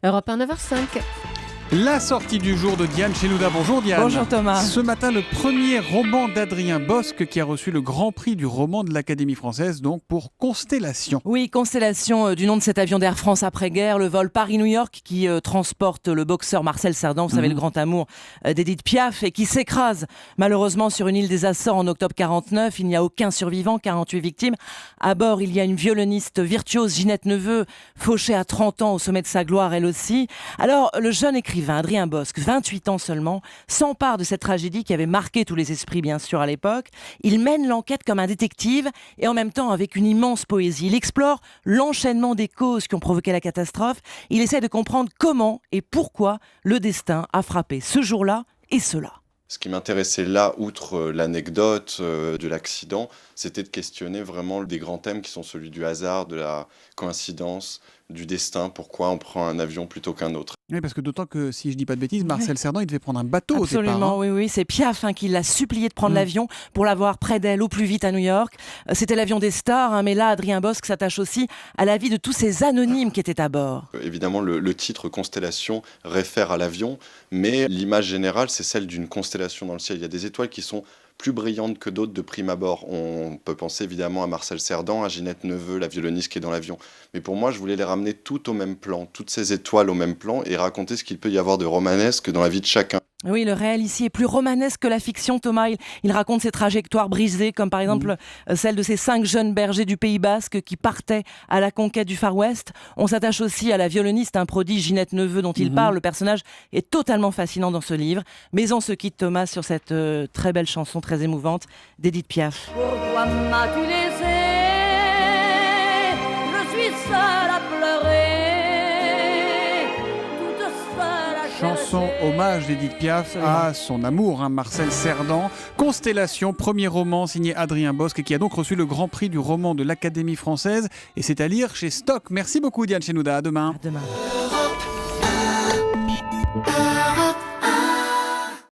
Europe 1, 9h05. La sortie du jour de Diane Chenouda. Bonjour Diane. Bonjour Thomas. Ce matin, le premier roman d'Adrien Bosc qui a reçu le grand prix du roman de l'Académie française, donc pour Constellation. Oui, Constellation, du nom de cet avion d'Air France après-guerre, le vol Paris-New York qui transporte le boxeur Marcel Cerdan, vous savez, le grand amour d'Edith Piaf, et qui s'écrase malheureusement sur une île des Açores en octobre 49. Il n'y a aucun survivant, 48 victimes. À bord, il y a une violoniste virtuose, Ginette Neveu, fauchée à 30 ans au sommet de sa gloire elle aussi. Alors, le jeune écrivain Adrien Bosc, 28 ans seulement, s'empare de cette tragédie qui avait marqué tous les esprits bien sûr à l'époque. Il mène l'enquête comme un détective et en même temps avec une immense poésie. Il explore l'enchaînement des causes qui ont provoqué la catastrophe. Il essaie de comprendre comment et pourquoi le destin a frappé ce jour-là et cela. Ce qui m'intéressait là, outre l'anecdote de l'accident, c'était de questionner vraiment des grands thèmes qui sont celui du hasard, de la coïncidence, du destin, pourquoi on prend un avion plutôt qu'un autre. Oui, parce que d'autant que, si je dis pas de bêtises, Marcel Cerdan, il devait prendre un bateau au départ. Absolument, oui. C'est Piaf qui l'a supplié de prendre l'avion pour l'avoir près d'elle au plus vite à New York. C'était l'avion des stars, mais là, Adrien Bosc s'attache aussi à la vie de tous ces anonymes qui étaient à bord. Évidemment, le titre Constellation réfère à l'avion, mais l'image générale, c'est celle d'une constellation dans le ciel. Il y a des étoiles qui sont plus brillantes que d'autres de prime abord. On peut penser évidemment à Marcel Cerdan, à Ginette Neveu, la violoniste qui est dans l'avion. Mais pour moi, je voulais les ramener toutes au même plan, toutes ces étoiles au même plan, et raconter ce qu'il peut y avoir de romanesque dans la vie de chacun. Oui, le réel ici est plus romanesque que la fiction, Thomas. Il raconte ses trajectoires brisées, comme par exemple celle de ces 5 jeunes bergers du Pays Basque qui partaient à la conquête du Far West. On s'attache aussi à la violoniste, un prodige, Ginette Neveu, dont il parle. Le personnage est totalement fascinant dans ce livre. Mais on se quitte, Thomas, sur cette très belle chanson, très émouvante, d'Edith Piaf. Pourquoi m'as-tu laissé? Je suis seule à pleurer. Chanson hommage d'Edith Piaf à son amour, Marcel Cerdan. Constellation, premier roman signé Adrien Bosc qui a donc reçu le grand prix du roman de l'Académie française. Et c'est à lire chez Stock. Merci beaucoup Diane Chenouda, à demain. À demain.